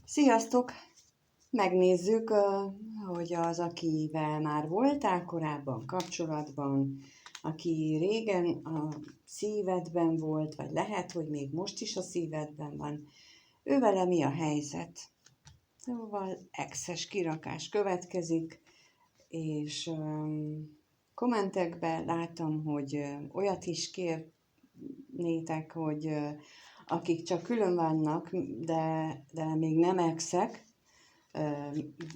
Sziasztok! Megnézzük, hogy az, akivel már voltál korábban kapcsolatban, aki régen a szívedben volt, vagy lehet, hogy még most is a szívedben van, ővele mi a helyzet. Szóval exes kirakás következik, és kommentekben láttam, hogy olyat is kérnétek, hogy akik csak külön vannak, de még nem exek,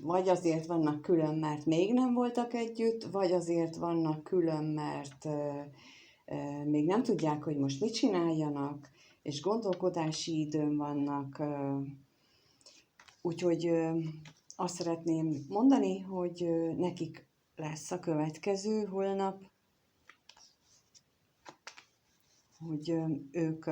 vagy azért vannak külön, mert még nem voltak együtt, vagy azért vannak külön, mert még nem tudják, hogy most mit csináljanak, és gondolkodási időn vannak. Úgyhogy azt szeretném mondani, hogy nekik lesz a következő holnap, hogy ők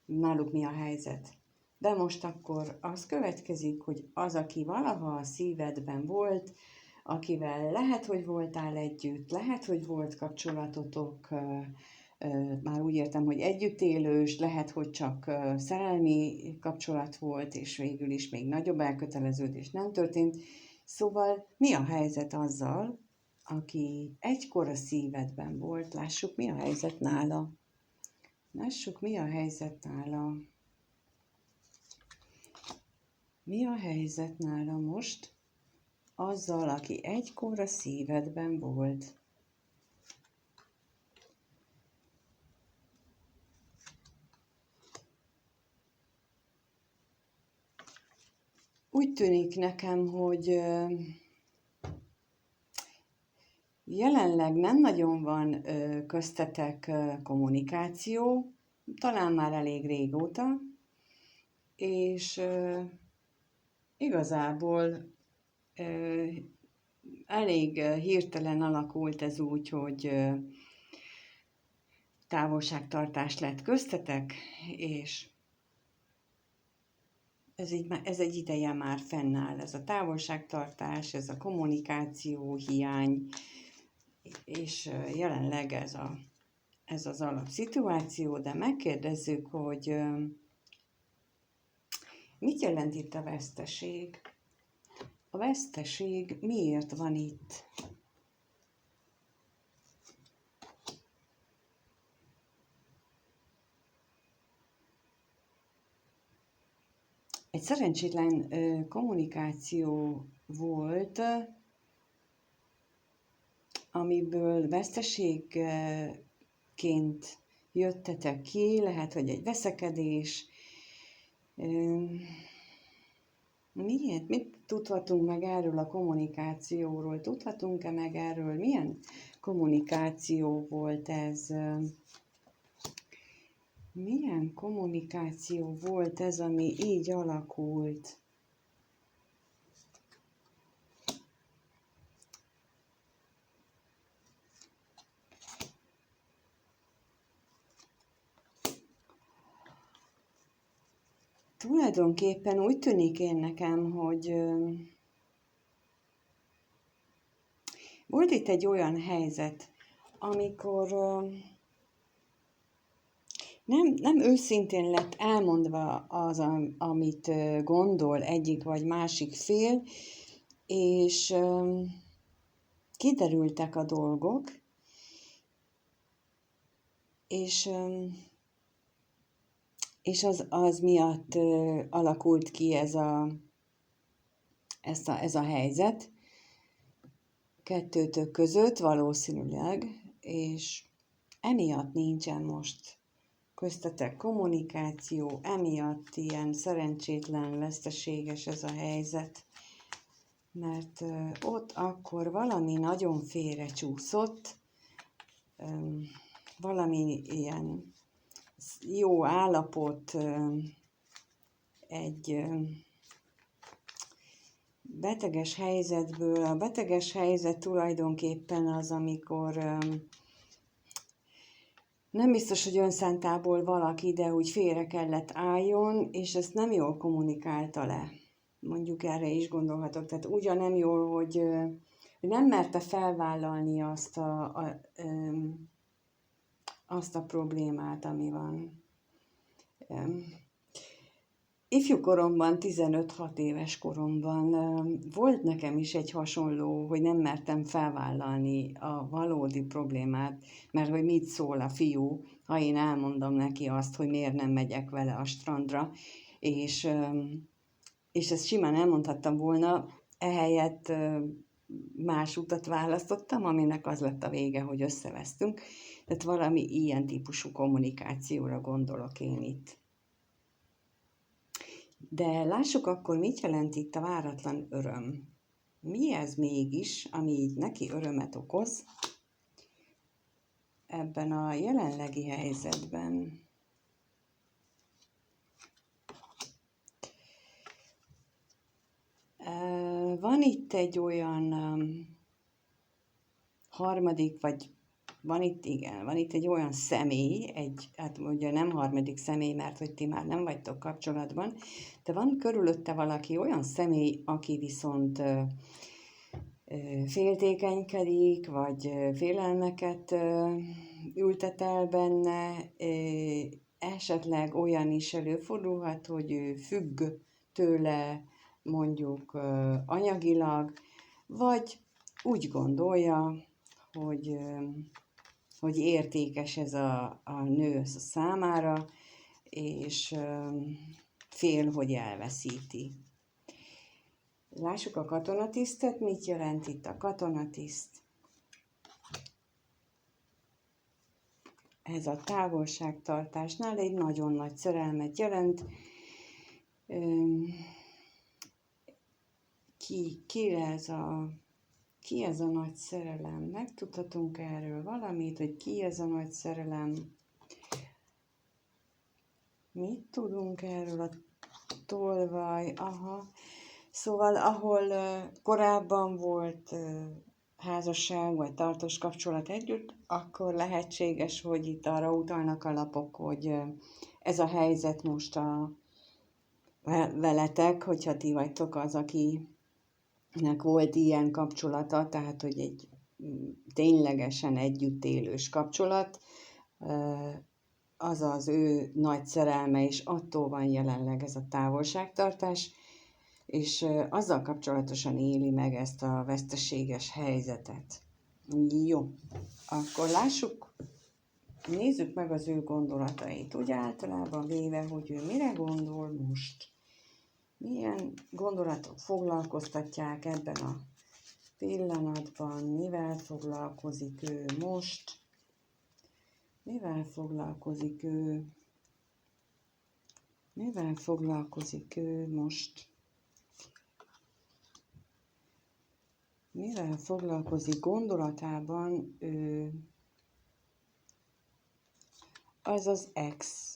náluk mi a helyzet. De most akkor az következik, hogy az, aki valaha a szívedben volt, akivel lehet, hogy voltál együtt, lehet, hogy volt kapcsolatotok, már úgy értem, hogy együttélős, lehet, hogy csak szerelmi kapcsolat volt, és végül is még nagyobb elköteleződés nem történt. Szóval mi a helyzet azzal, aki egykor a szívedben volt? Lássuk, mi a helyzet nála. Lássuk, mi a helyzet nála. Mi a helyzet nála most azzal, aki egykor a szívedben volt? Úgy tűnik nekem, hogy jelenleg nem nagyon van köztetek kommunikáció, talán már elég régóta, és igazából elég hirtelen alakult ez úgy, hogy távolságtartás lett köztetek, és ez egy ideje már fennáll, ez a távolságtartás, ez a kommunikáció hiány, és jelenleg ez az alapszituáció, de megkérdezzük, hogy mit jelent itt a veszteség? A veszteség miért van itt? Egy szerencsétlen kommunikáció volt, amiből veszteségként jöttetek ki, lehet, hogy egy veszekedés. Miért? Mit tudhatunk meg erről a kommunikációról? Tudhatunk-e meg erről? Milyen kommunikáció volt ez? Milyen kommunikáció volt ez, ami így alakult? Tulajdonképpen úgy tűnik nekem, hogy volt itt egy olyan helyzet, amikor nem őszintén lett elmondva az, amit gondol egyik vagy másik fél, és kiderültek a dolgok, és az miatt alakult ki ez a helyzet kettőtök között valószínűleg, és emiatt nincsen most köztetek kommunikáció, emiatt ilyen szerencsétlen, veszteséges ez a helyzet, mert ott akkor valami nagyon félrecsúszott, valami ilyen jó állapot, egy beteges helyzetből. A beteges helyzet tulajdonképpen az, amikor nem biztos, hogy önszántából valaki, de úgy félre kellett álljon, és ezt nem jól kommunikálta le. Mondjuk erre is gondolhatok. Tehát ugyan nem jól, hogy nem merte felvállalni azt a problémát, ami van. ifjú koromban, 15-6 éves koromban volt nekem is egy hasonló, hogy nem mertem felvállalni a valódi problémát, mert hogy mit szól a fiú, ha én elmondom neki azt, hogy miért nem megyek vele a strandra, és, és ezt simán elmondhattam volna, ehelyett más utat választottam, aminek az lett a vége, hogy összevesztünk. Tehát valami ilyen típusú kommunikációra gondolok én itt. De lássuk akkor, mit jelent itt a váratlan öröm. Mi ez mégis, ami így neki örömet okoz ebben a jelenlegi helyzetben? Van itt egy olyan harmadik, vagy van itt egy olyan személy, hát ugye nem harmadik személy, mert hogy ti már nem vagytok kapcsolatban, de van körülötte valaki olyan személy, aki viszont féltékenykedik, vagy félelmeket ültet el benne, esetleg olyan is előfordulhat, hogy ő függ tőle mondjuk anyagilag, vagy úgy gondolja, hogy értékes ez a nő számára, és fél, hogy elveszíti. Lássuk a katonatisztet, mit jelent itt a katonatiszt. Ez a távolságtartásnál egy nagyon nagy szerelmet jelent. Ki ez a nagy szerelem? Megtudhatunk erről valamit, hogy ki ez a nagy szerelem? Mit tudunk erről a tolvaj? Szóval, ahol korábban volt házasság vagy tartós kapcsolat együtt, akkor lehetséges, hogy itt arra utalnak a lapok, hogy ez a helyzet most veletek, hogyha ti vagytok az, akinek volt ilyen kapcsolata, tehát hogy egy ténylegesen együtt élős kapcsolat, az az ő nagy szerelme, és attól van jelenleg ez a távolságtartás, és azzal kapcsolatosan éli meg ezt a veszteséges helyzetet. Jó, akkor nézzük meg az ő gondolatait. Úgy általában véve, hogy ő mire gondol most. Milyen gondolatok foglalkoztatják ebben a pillanatban, mivel foglalkozik ő most, mivel foglalkozik ő most. Mivel foglalkozik gondolatában ő, az az ex.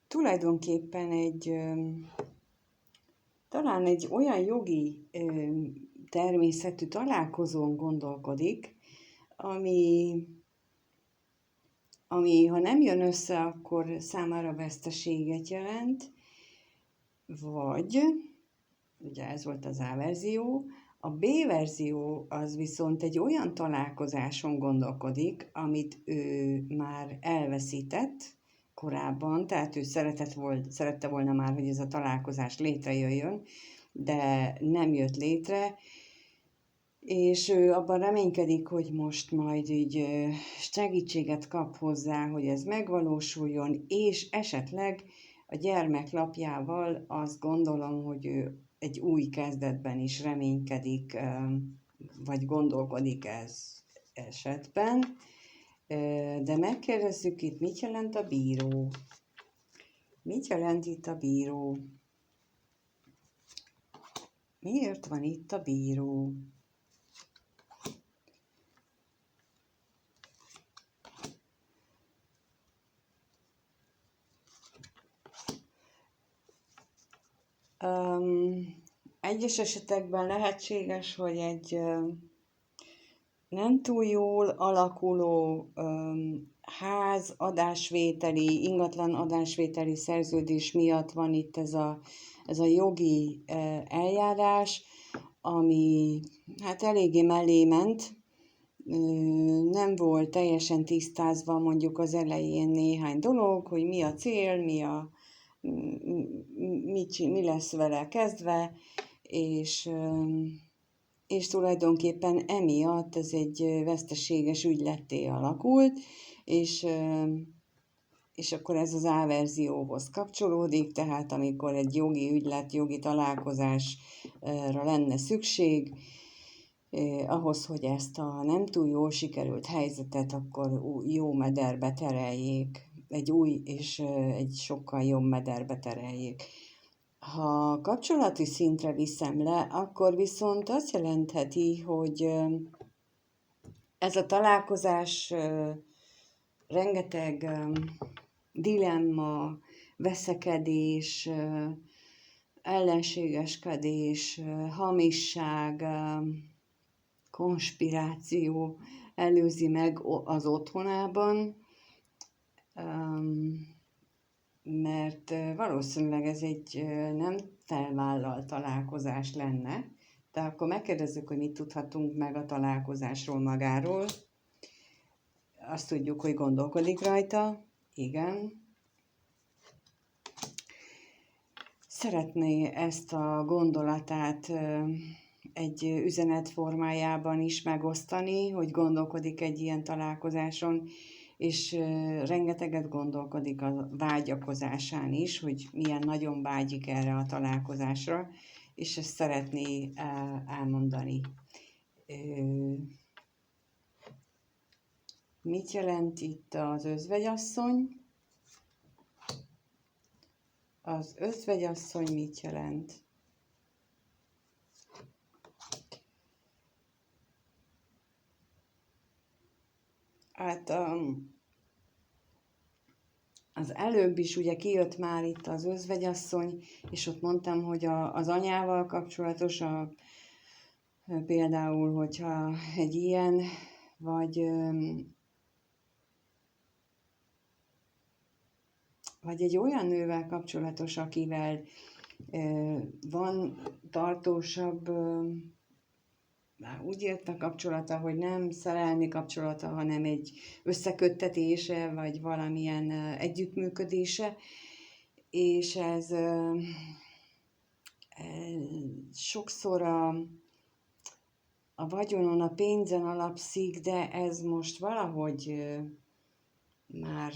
Tulajdonképpen talán egy olyan jogi természetű találkozón gondolkodik, ami ha nem jön össze, akkor számára veszteséget jelent, vagy, ugye ez volt az A verzió, a B verzió az viszont egy olyan találkozáson gondolkodik, amit ő már elveszített korábban, tehát ő szerette volna már, hogy ez a találkozás létrejöjjön, de nem jött létre, és ő abban reménykedik, hogy most majd így segítséget kap hozzá, hogy ez megvalósuljon, és esetleg a gyermeklapjával azt gondolom, hogy ő egy új kezdetben is reménykedik, vagy gondolkodik ez esetben. De megkérdezzük itt, mit jelent a bíró? Mit jelent itt a bíró? Miért van itt a bíró? Egyes esetekben lehetséges, hogy egy nem túl jól alakuló ház adásvételi, ingatlan adásvételi szerződés miatt van itt ez a jogi eljárás, ami hát eléggé mellé ment, nem volt teljesen tisztázva mondjuk az elején néhány dolog, hogy mi a cél, mi lesz vele kezdve, és tulajdonképpen emiatt ez egy veszteséges ügyletté alakult, és akkor ez az A-verzióhoz kapcsolódik, tehát amikor egy jogi ügylet, jogi találkozásra lenne szükség, ahhoz, hogy ezt a nem túl jól sikerült helyzetet akkor jó mederbe tereljék, egy új és egy sokkal jobb mederbe tereljék. Ha kapcsolati szintre viszem le, akkor viszont azt jelentheti, hogy ez a találkozás rengeteg dilemma, veszekedés, ellenségeskedés, hamisság, konspiráció előzi meg az otthonában, mert valószínűleg ez egy nem felvállalt találkozás lenne, de akkor megkérdezzük, hogy mit tudhatunk meg a találkozásról magáról. Azt tudjuk, hogy gondolkodik rajta, igen. Szeretné ezt a gondolatát egy üzenet formájában is megosztani, hogy gondolkodik egy ilyen találkozáson, és rengeteget gondolkodik a vágyakozásán is, hogy milyen nagyon vágyik erre a találkozásra, és ezt szeretné elmondani. Mit jelent itt az özvegyasszony? Az özvegyasszony mit jelent? Hát az előbb is ugye kijött már itt az özvegyasszony, és ott mondtam, hogy az anyával kapcsolatos, például, hogyha egy ilyen, vagy egy olyan nővel kapcsolatos, akivel van tartósabb, úgy értve kapcsolata, hogy nem szerelmi kapcsolata, hanem egy összeköttetése, vagy valamilyen együttműködése, és ez sokszor a vagyonon, a pénzen alapszik, de ez most valahogy már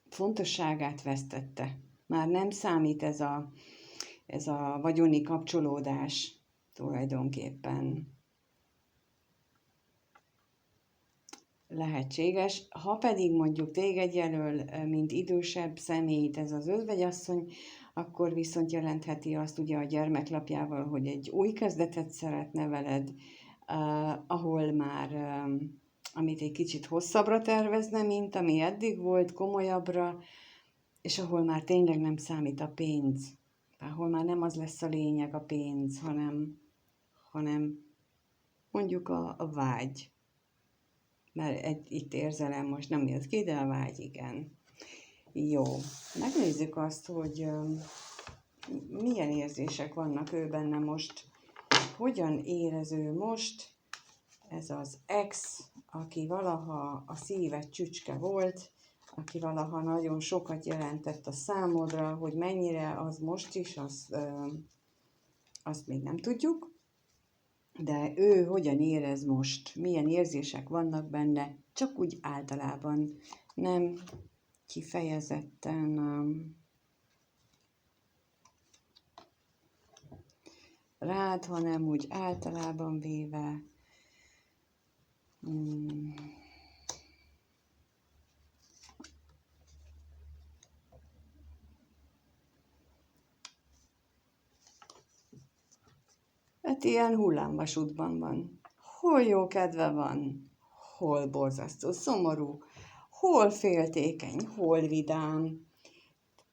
fontosságát vesztette. Már nem számít ez a vagyoni kapcsolódás tulajdonképpen. Lehetséges. Ha pedig mondjuk téged jelöl, mint idősebb személyt ez az özvegyasszony, akkor viszont jelentheti azt ugye a gyermeklapjával, hogy egy új kezdetet szeretne veled, ahol már, amit egy kicsit hosszabbra tervezne, mint ami eddig volt, komolyabbra, és ahol már tényleg nem számít a pénz, ahol már nem az lesz a lényeg a pénz, hanem mondjuk a vágy. Mert itt érzelem most nem jött ki, de a vágy igen. Jó, megnézzük azt, hogy milyen érzések vannak ő benne most, hogyan érez ő most, ez az ex, aki valaha a szíved csücske volt, aki valaha nagyon sokat jelentett a számodra, hogy mennyire az most is, azt még nem tudjuk, de ő hogyan érez most, milyen érzések vannak benne, csak úgy általában, nem kifejezetten rád, hanem úgy általában véve. Hát ilyen hullámvasútban van. Hol jó kedve van, hol borzasztó szomorú, hol féltékeny, hol vidám.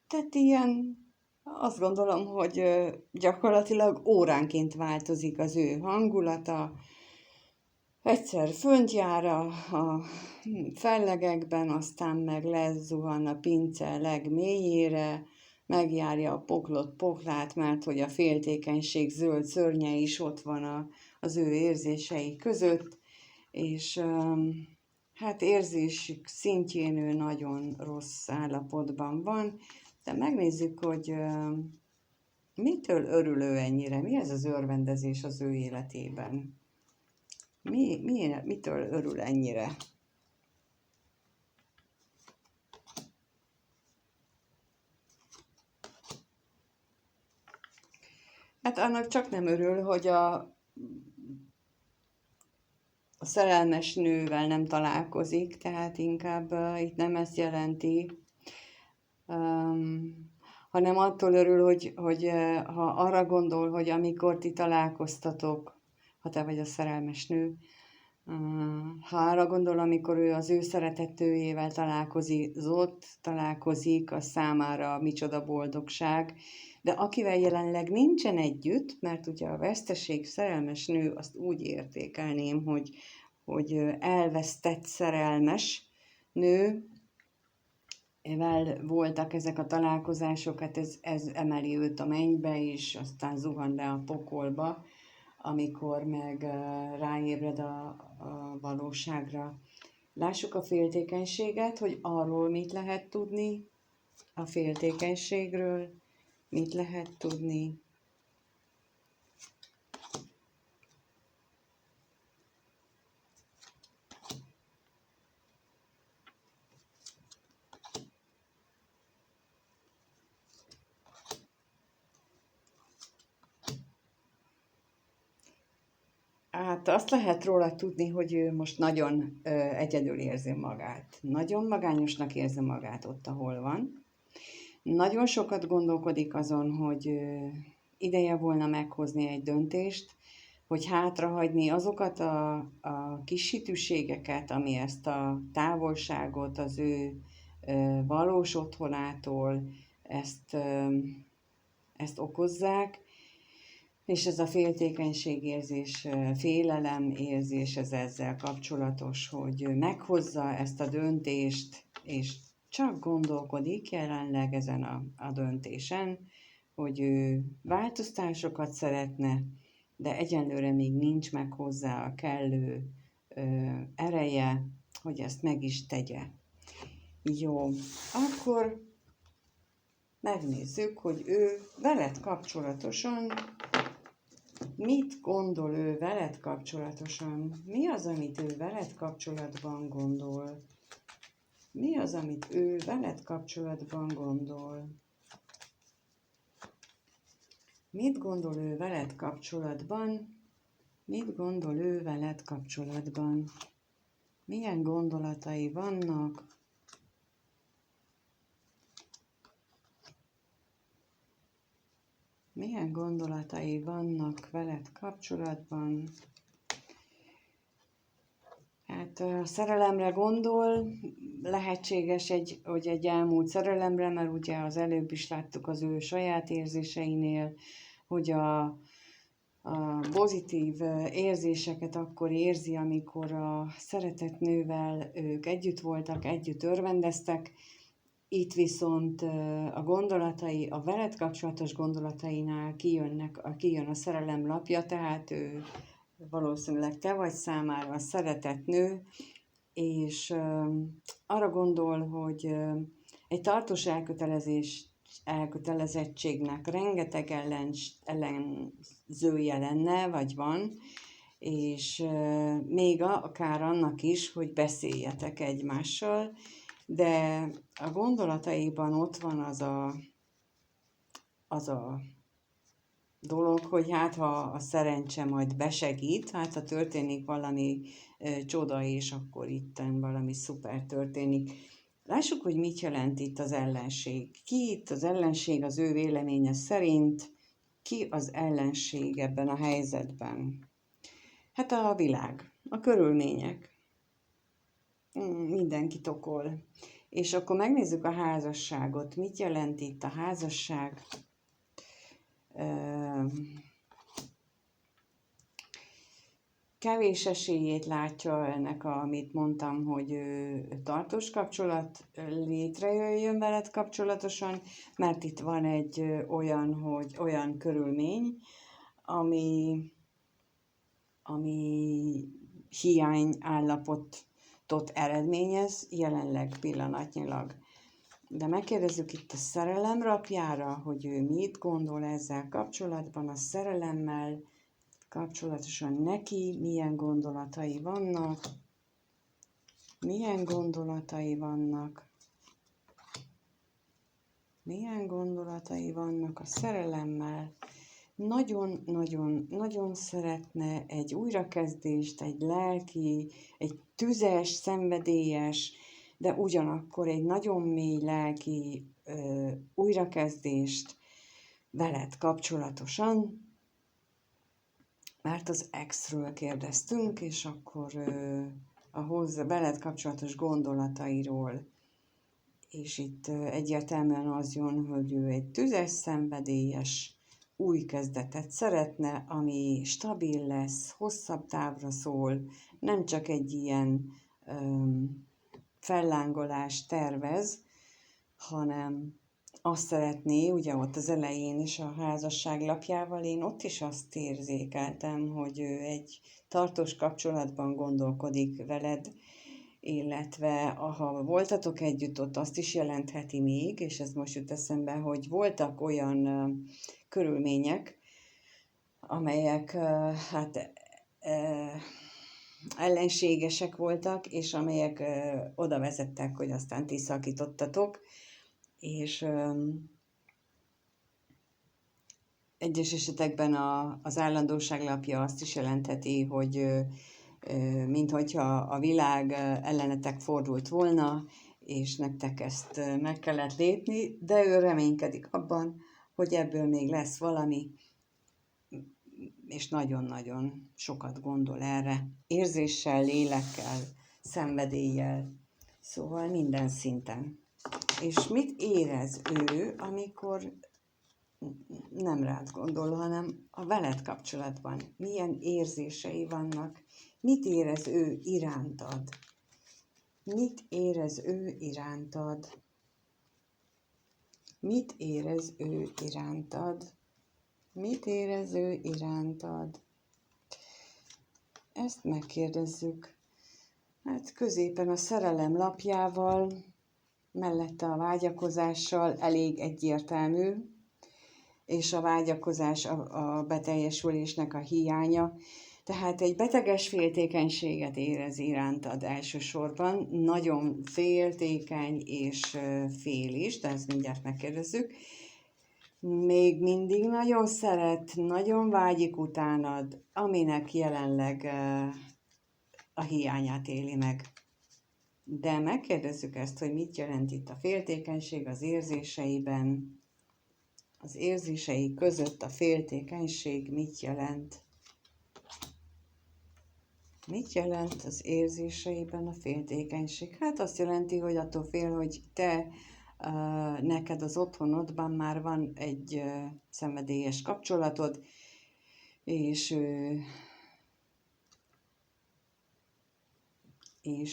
Tehát ilyen, azt gondolom, hogy gyakorlatilag óránként változik az ő hangulata. Egyszer fönt jár a fellegekben, aztán meg lezuhan a pince legmélyére, megjárja a poklot, poklát, mert hogy a féltékenység zöld szörnye is ott van az ő érzései között, és hát érzésük szintjén ő nagyon rossz állapotban van, de megnézzük, hogy mitől örül ő ennyire, mi ez az örvendezés az ő életében, mitől örül ennyire. Hát annak csak nem örül, hogy a szerelmes nővel nem találkozik, tehát inkább itt nem ezt jelenti, hanem attól örül, hogy ha arra gondol, hogy amikor ti találkoztatok, ha te vagy a szerelmes nő, ha arra gondol, amikor ő az ő szeretetőjével találkozik, az számára micsoda boldogság, de akivel jelenleg nincsen együtt, mert ugye a veszteség szerelmes nő, azt úgy értékelném, hogy elvesztett szerelmes nő, vel voltak ezek a találkozások, hát ez emeli őt a mennybe, és aztán zuhan le a pokolba, amikor meg ráébred a valóságra. Lássuk a féltékenységet, hogy arról mit lehet tudni, a féltékenységről mit lehet tudni. Hát azt lehet róla tudni, hogy ő most nagyon egyedül érzi magát. Nagyon magányosnak érzi magát ott, ahol van. Nagyon sokat gondolkodik azon, hogy ideje volna meghozni egy döntést, hogy hátrahagyni azokat a kis hitűségeket, ami ezt a távolságot az ő valós otthonától ezt okozzák, és ez a féltékenységérzés, félelemérzés, ez ezzel kapcsolatos, hogy meghozza ezt a döntést, és csak gondolkodik jelenleg ezen a döntésen, hogy ő változtásokat szeretne, de egyenlőre még nincs meg hozzá a kellő ereje, hogy ezt meg is tegye. Jó, akkor megnézzük, hogy ő veled kapcsolatosan mit gondol ő veled kapcsolatosan? Mi az, amit ő veled kapcsolatban gondol? Mi az, amit ő veled kapcsolatban gondol? Mit gondol ő veled kapcsolatban? Mit gondol ő veled kapcsolatban? Milyen gondolatai vannak? Milyen gondolatai vannak veled kapcsolatban? Hát a szerelemre gondol, lehetséges, hogy egy elmúlt szerelemre, mert ugye az előbb is láttuk az ő saját érzéseinél, hogy a pozitív érzéseket akkor érzi, amikor a szeretett nővel ők együtt voltak, együtt örvendeztek. Itt a gondolatai, a veled kapcsolatos gondolatainál kijön a szerelem lapja, tehát ő valószínűleg te vagy számára a szeretett nő, és arra gondol, hogy egy tartós elkötelezettségnek rengeteg ellenzője lenne, vagy van, és még akár annak is, hogy beszéljetek egymással, de a gondolataiban ott van az a dolog, hogy hát ha a szerencse majd besegít, hát ha történik valami csoda, és akkor itten valami szuper történik. Lássuk, hogy mit jelent itt az ellenség. Ki itt az ellenség az ő véleménye szerint? Ki az ellenség ebben a helyzetben? Hát a világ, a körülmények. Mindenkit okol. És akkor megnézzük a házasságot. Mit jelent itt a házasság? kevés esélyét látja ennek, amit mondtam, hogy tartós kapcsolat létrejöjjön veled kapcsolatosan, mert itt van egy olyan körülmény, ami hiány állapotot eredményez jelenleg pillanatnyilag. De megkérdezzük itt a szerelem rapjára, hogy ő mit gondol ezzel kapcsolatban, a szerelemmel kapcsolatosan neki milyen gondolatai vannak, milyen gondolatai vannak a szerelemmel. Nagyon szeretne egy újrakezdést, egy lelki, egy tüzes, szenvedélyes, de ugyanakkor egy nagyon mély lelki újrakezdést veled kapcsolatosan, mert az exről kérdeztünk, és akkor a veled kapcsolatos gondolatairól. És itt egyértelműen az jön, hogy ő egy tüzes, szenvedélyes új kezdetet szeretne, ami stabil lesz, hosszabb távra szól, nem csak egy ilyen fellángolást tervez, hanem azt szeretné, ugye ott az elején is a házasság lapjával én ott is azt érzékeltem, hogy ő egy tartós kapcsolatban gondolkodik veled, illetve ha voltatok együtt, ott azt is jelentheti még, és ez most jut eszembe, hogy voltak olyan körülmények, amelyek ellenségesek voltak, és amelyek oda vezettek, hogy aztán ti szakítottatok, és egyes esetekben az állandóság lapja azt is jelentheti, hogy minthogyha a világ ellenetek fordult volna, és nektek ezt meg kellett lépni, de ő reménykedik abban, hogy ebből még lesz valami, és nagyon-nagyon sokat gondol erre, érzéssel, lélekkel, szenvedéllyel, szóval minden szinten. És mit érez ő, amikor nem rád gondol, hanem a veled kapcsolatban? Milyen érzései vannak? Mit érez ő irántad? Mit érez ő irántad? Mit érez ő irántad? Mit érez ő irántad? Ezt megkérdezzük. Hát középen a szerelem lapjával, mellette a vágyakozással elég egyértelmű, és a vágyakozás a beteljesülésnek a hiánya. Tehát egy beteges féltékenységet érez irántad elsősorban, nagyon féltékeny és fél is, de ezt mindjárt megkérdezzük. Még mindig nagyon szeret, nagyon vágyik utánad, aminek jelenleg a hiányát éli meg. De megkérdezzük ezt, hogy mit jelent itt a féltékenység az érzéseiben, az érzései között a féltékenység mit jelent? Mit jelent az érzéseiben a féltékenység? Hát azt jelenti, hogy attól fél, hogy neked az otthonodban már van egy szenvedélyes kapcsolatod, és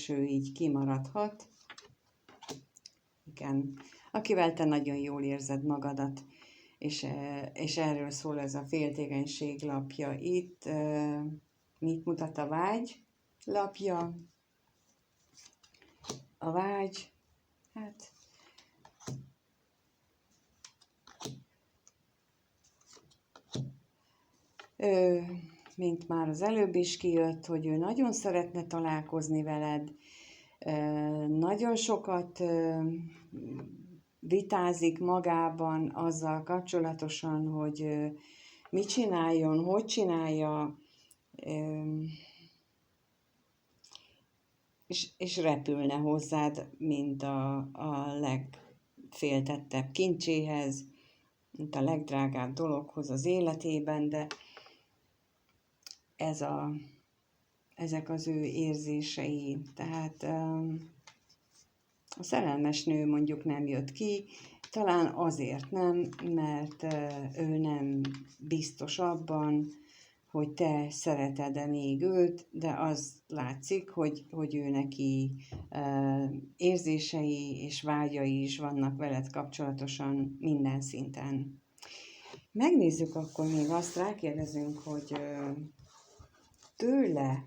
ő így kimaradhat. Igen, akivel te nagyon jól érzed magadat, és erről szól ez a féltékenység lapja itt. Mit mutat a vágy lapja? A vágy, hát mint már az előbb is kijött, hogy ő nagyon szeretne találkozni veled, nagyon sokat vitázik magában azzal kapcsolatosan, hogy mit csináljon, hogy csinálja, és repülne hozzád, mint a legféltettebb kincséhez, mint a legdrágább dologhoz az életében, de ezek az ő érzései. Tehát a szerelmes nő mondjuk nem jött ki, talán azért nem, mert ő nem biztos abban, hogy te szereted-e még őt, de az látszik, hogy ő neki érzései és vágyai is vannak veled kapcsolatosan minden szinten. Megnézzük akkor még azt, rákérdezünk, hogy tőle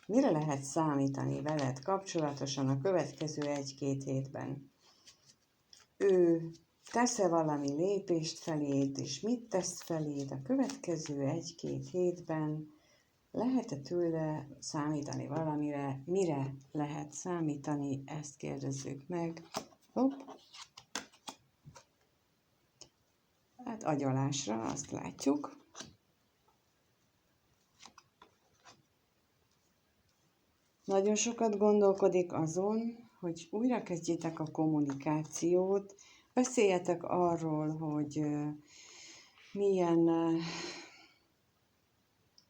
mire lehet számítani veled kapcsolatosan a következő 1-2 hétben. Ő tesz-e valami lépést feléd, és mit tesz feléd a következő 1-2 hétben? Lehet-e tőle számítani valamire? Mire lehet számítani? Ezt kérdezzük meg. Hopp. Hát agyalásra, azt látjuk. Nagyon sokat gondolkodik azon, hogy újra kezdjétek a kommunikációt, beszéljetek arról, hogy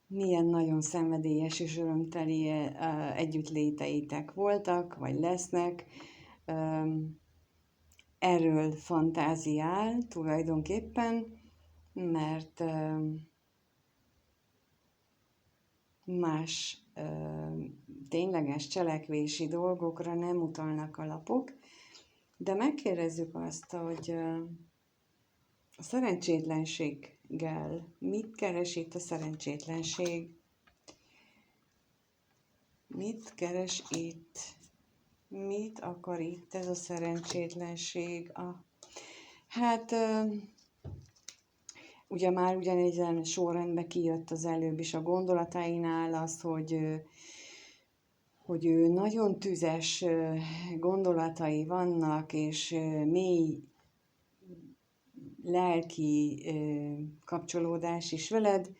milyen nagyon szenvedélyes és örömteli együttléteitek voltak, vagy lesznek. Erről fantáziál tulajdonképpen, mert más tényleges cselekvési dolgokra nem utalnak a lapok, de megkérdezzük azt, hogy a szerencsétlenséggel mit keres itt a szerencsétlenség? Mit keres itt? Mit akar itt ez a szerencsétlenség? Hát ugye már ugyanezen sorrendben kijött az előbb is a gondolatainál az, hogy ő nagyon tüzes gondolatai vannak, és mély lelki kapcsolódás is veled,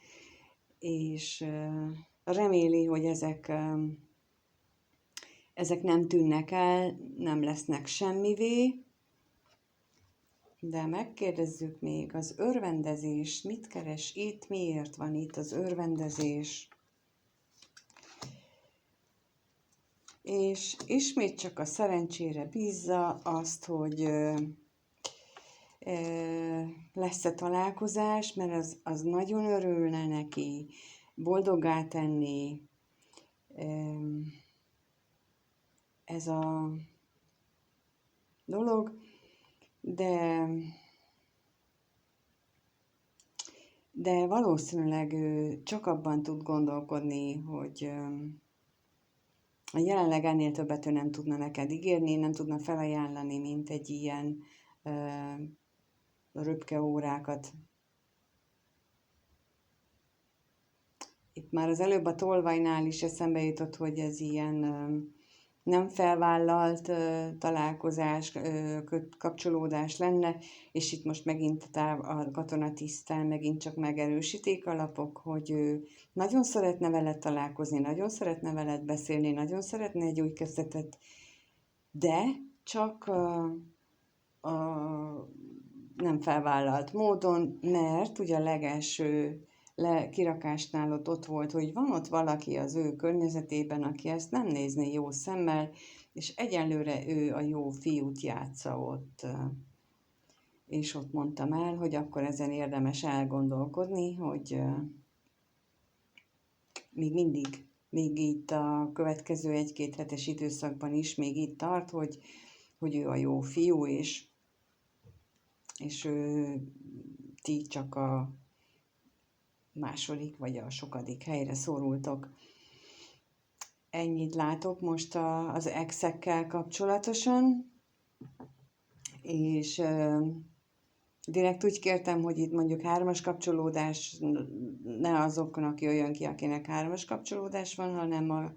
és reméli, hogy ezek nem tűnnek el, nem lesznek semmivé, de megkérdezzük még az örvendezés, mit keres itt, miért van itt az örvendezés. És ismét csak a szerencsére bízza azt, hogy lesz-e találkozás, mert az nagyon örülne neki, boldoggá tenni ez a dolog, de valószínűleg ő csak abban tud gondolkodni, hogy a jelenleg ennél többet ő nem tudna neked ígérni, nem tudna felajánlani, mint egy ilyen röpke órákat. Itt már az előbb a tolvajnál is eszembe jutott, hogy ez ilyen nem felvállalt találkozás, kapcsolódás lenne, és itt most megint a katonatisztán megint csak megerősítik a lapok, hogy ő nagyon szeretne veled találkozni, nagyon szeretne veled beszélni, nagyon szeretne egy új kezdetet, de csak nem felvállalt módon, mert ugye a legelső kirakásnál ott volt, hogy van ott valaki az ő környezetében, aki ezt nem nézni jó szemmel, és egyelőre ő a jó fiút játsza ott. És ott mondtam el, hogy akkor ezen érdemes elgondolkodni, hogy még itt a következő 1-2 hetes időszakban is még itt tart, hogy ő a jó fiú, és ti csak a második vagy a sokadik helyre szorultok. Ennyit látok most az exekkel kapcsolatosan, és direkt úgy kértem, hogy itt mondjuk 3-as kapcsolódás ne azoknak jöjjön ki, akinek 3-as kapcsolódás van, hanem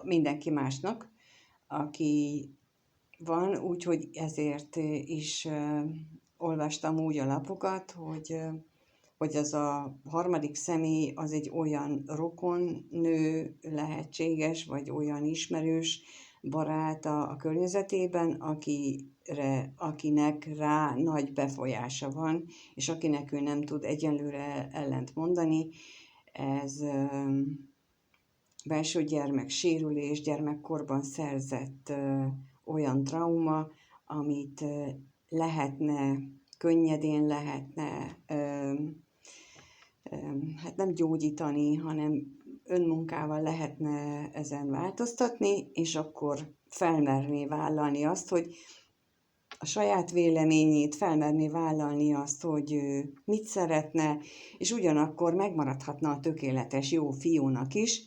mindenki másnak, aki van, úgyhogy ezért is olvastam úgy a lapokat, hogy az a harmadik személy az egy olyan rokonnő lehetséges, vagy olyan ismerős barát a környezetében, akinek rá nagy befolyása van, és akinek ő nem tud egyenlőre ellent mondani. Ez belső gyermek sérülés, gyermekkorban szerzett olyan trauma, amit könnyedén lehetne hát nem gyógyítani, hanem önmunkával lehetne ezen változtatni, és akkor felmerné vállalni azt, hogy a saját véleményét, felmerné vállalni azt, hogy ő mit szeretne, és ugyanakkor megmaradhatna a tökéletes jó fiúnak is.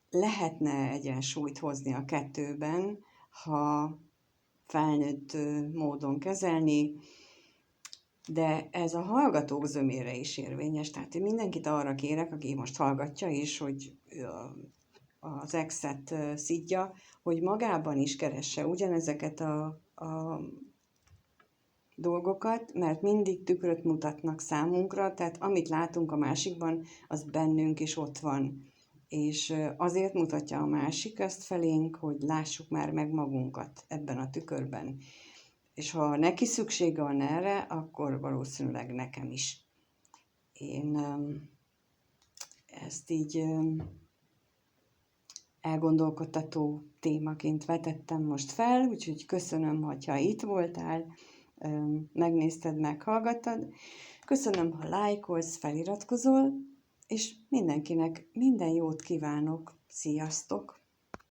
Lehetne egyensúlyt hozni a kettőben, ha felnőtt módon kezelni, de ez a hallgatók zömére is érvényes. Tehát én mindenkit arra kérek, aki most hallgatja is, hogy az exet szidja, hogy magában is keresse ugyanezeket a dolgokat, mert mindig tükröt mutatnak számunkra, tehát amit látunk a másikban, az bennünk is ott van. És azért mutatja a másik ezt felénk, hogy lássuk már meg magunkat ebben a tükörben. És ha neki szüksége van erre, akkor valószínűleg nekem is. Én ezt így elgondolkodtató témaként vetettem most fel, úgyhogy köszönöm, hogyha itt voltál, megnézted, meghallgattad. Köszönöm, ha lájkolsz, feliratkozol, és mindenkinek minden jót kívánok. Sziasztok!